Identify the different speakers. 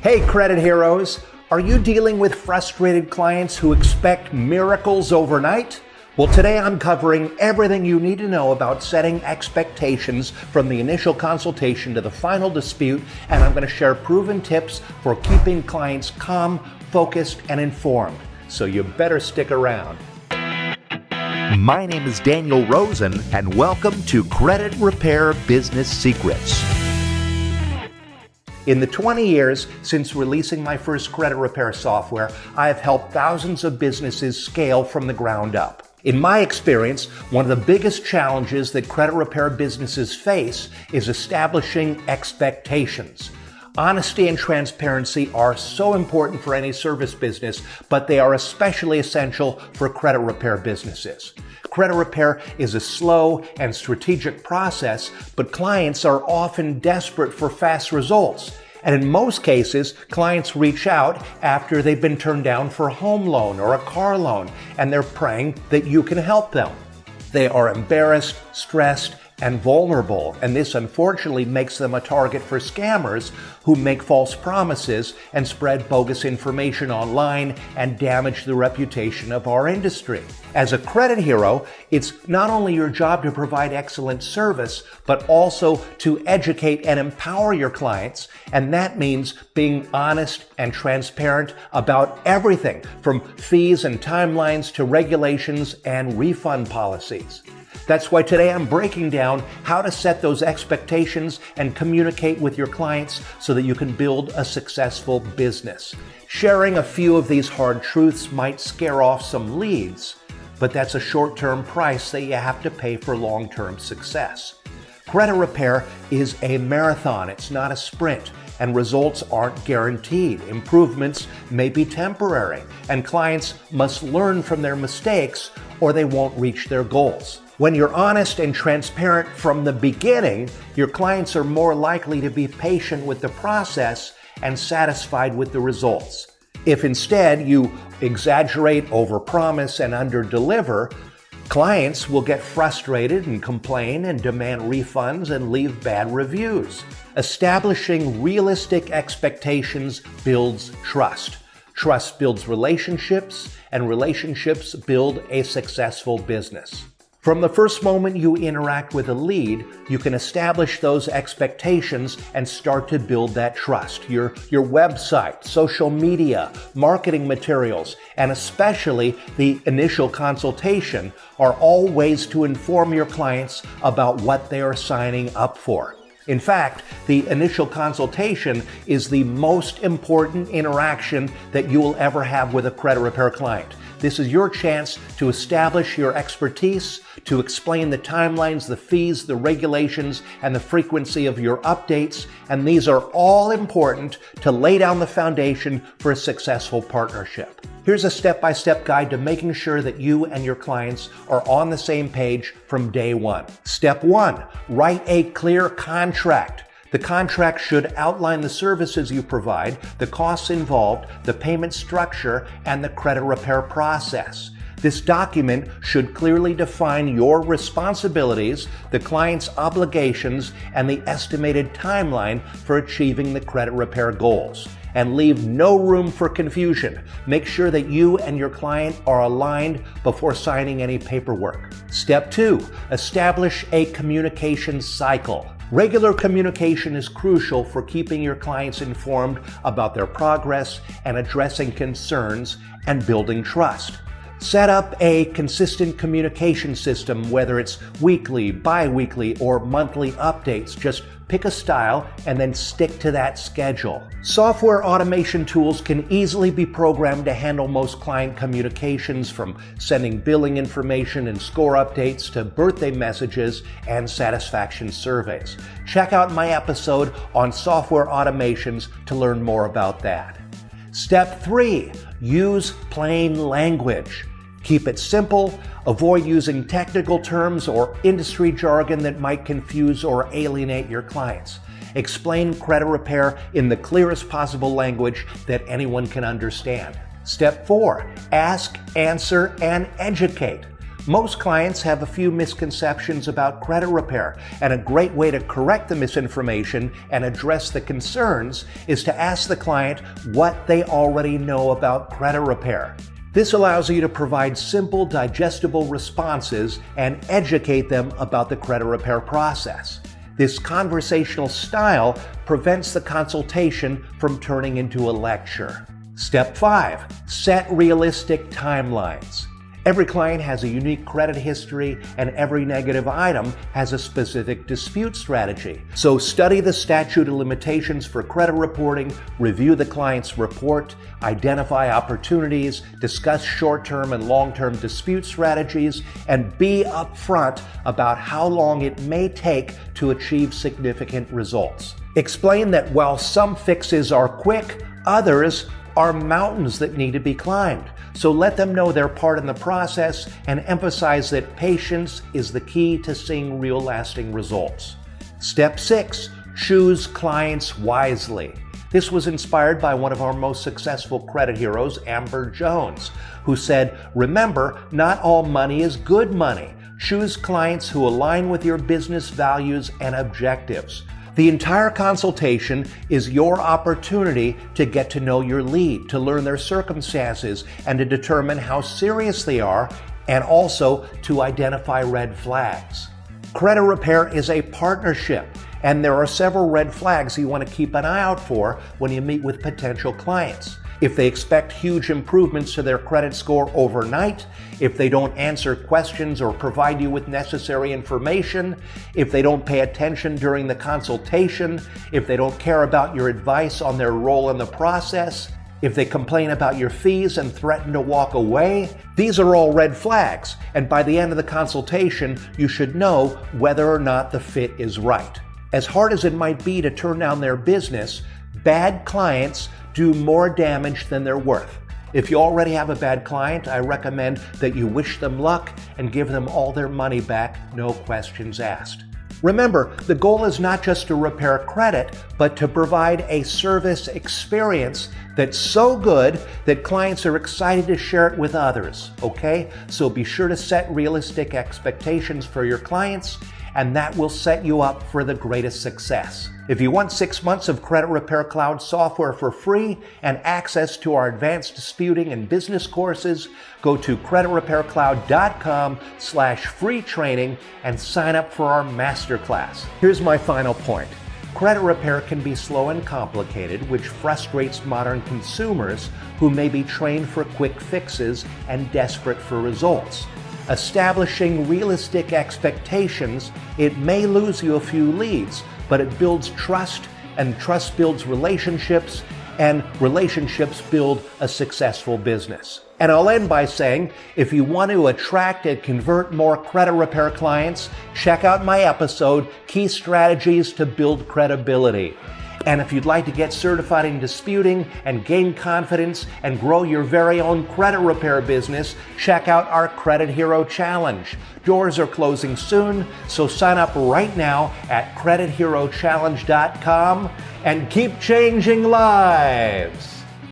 Speaker 1: Hey, credit heroes! Are you dealing with frustrated clients who expect miracles overnight? Well, today I'm covering everything you need to know about setting expectations from the initial consultation to the final dispute, and I'm going to share proven tips for keeping clients calm, focused, and informed. So you better stick around.
Speaker 2: My name is Daniel Rosen, and welcome to Credit Repair Business Secrets.
Speaker 1: In the 20 years since releasing my first credit repair software, I have helped thousands of businesses scale from the ground up. In my experience, one of the biggest challenges that credit repair businesses face is establishing expectations. Honesty and transparency are so important for any service business, but they are especially essential for credit repair businesses. Credit repair is a slow and strategic process, but clients are often desperate for fast results. And in most cases, clients reach out after they've been turned down for a home loan or a car loan, and they're praying that you can help them. They are embarrassed, stressed, and vulnerable, and this unfortunately makes them a target for scammers who make false promises and spread bogus information online and damage the reputation of our industry. As a credit hero, it's not only your job to provide excellent service, but also to educate and empower your clients, and that means being honest and transparent about everything from fees and timelines to regulations and refund policies. That's why today I'm breaking down how to set those expectations and communicate with your clients so that you can build a successful business. Sharing a few of these hard truths might scare off some leads, but that's a short-term price that you have to pay for long-term success. Credit repair is a marathon, it's not a sprint, and results aren't guaranteed. Improvements may be temporary, and clients must learn from their mistakes or they won't reach their goals. When you're honest and transparent from the beginning, your clients are more likely to be patient with the process and satisfied with the results. If instead you exaggerate, overpromise, and underdeliver, clients will get frustrated and complain and demand refunds and leave bad reviews. Establishing realistic expectations builds trust. Trust builds relationships, and relationships build a successful business. From the first moment you interact with a lead, you can establish those expectations and start to build that trust. Your website, social media, marketing materials, and especially the initial consultation are all ways to inform your clients about what they are signing up for. In fact, the initial consultation is the most important interaction that you will ever have with a credit repair client. This is your chance to establish your expertise, to explain the timelines, the fees, the regulations, and the frequency of your updates, and these are all important to lay down the foundation for a successful partnership. Here's a step-by-step guide to making sure that you and your clients are on the same page from day one. Step 1, write a clear contract. The contract should outline the services you provide, the costs involved, the payment structure, and the credit repair process. This document should clearly define your responsibilities, the client's obligations, and the estimated timeline for achieving the credit repair goals. And leave no room for confusion. Make sure that you and your client are aligned before signing any paperwork. Step 2, establish a communication cycle. Regular communication is crucial for keeping your clients informed about their progress and addressing concerns and building trust. Set up a consistent communication system, whether it's weekly, bi-weekly, or monthly updates. Just pick a style and then stick to that schedule. Software automation tools can easily be programmed to handle most client communications, from sending billing information and score updates to birthday messages and satisfaction surveys. Check out my episode on software automations to learn more about that. Step 3, use plain language. Keep it simple, avoid using technical terms or industry jargon that might confuse or alienate your clients. Explain credit repair in the clearest possible language that anyone can understand. Step 4, ask, answer, and educate. Most clients have a few misconceptions about credit repair, and a great way to correct the misinformation and address the concerns is to ask the client what they already know about credit repair. This allows you to provide simple, digestible responses and educate them about the credit repair process. This conversational style prevents the consultation from turning into a lecture. Step 5. Set realistic timelines. Every client has a unique credit history, and every negative item has a specific dispute strategy. So study the statute of limitations for credit reporting, review the client's report, identify opportunities, discuss short-term and long-term dispute strategies, and be upfront about how long it may take to achieve significant results. Explain that while some fixes are quick, others are mountains that need to be climbed. So let them know their part in the process and emphasize that patience is the key to seeing real lasting results. Step 6. Choose clients wisely. This was inspired by one of our most successful credit heroes, Amber Jones, who said, "Remember, not all money is good money. Choose clients who align with your business values and objectives." The entire consultation is your opportunity to get to know your lead, to learn their circumstances, and to determine how serious they are, and also to identify red flags. Credit repair is a partnership, and there are several red flags you want to keep an eye out for when you meet with potential clients. If they expect huge improvements to their credit score overnight, if they don't answer questions or provide you with necessary information, if they don't pay attention during the consultation, if they don't care about your advice on their role in the process, if they complain about your fees and threaten to walk away, these are all red flags, and by the end of the consultation, you should know whether or not the fit is right. As hard as it might be to turn down their business, bad clients do more damage than they're worth. If you already have a bad client, I recommend that you wish them luck and give them all their money back, no questions asked. Remember, the goal is not just to repair credit, but to provide a service experience that's so good that clients are excited to share it with others, okay? So be sure to set realistic expectations for your clients, and that will set you up for the greatest success. If you want 6 months of Credit Repair Cloud software for free and access to our advanced disputing and business courses, go to creditrepaircloud.com/free training and sign up for our masterclass. Here's my final point. Credit repair can be slow and complicated, which frustrates modern consumers who may be trained for quick fixes and desperate for results. Establishing realistic expectations, it may lose you a few leads, but it builds trust, and trust builds relationships, and relationships build a successful business. And I'll end by saying, if you want to attract and convert more credit repair clients, check out my episode, Key Strategies to Build Credibility. And if you'd like to get certified in disputing and gain confidence and grow your very own credit repair business, check out our Credit Hero Challenge. Doors are closing soon, so sign up right now at creditherochallenge.com and keep changing lives.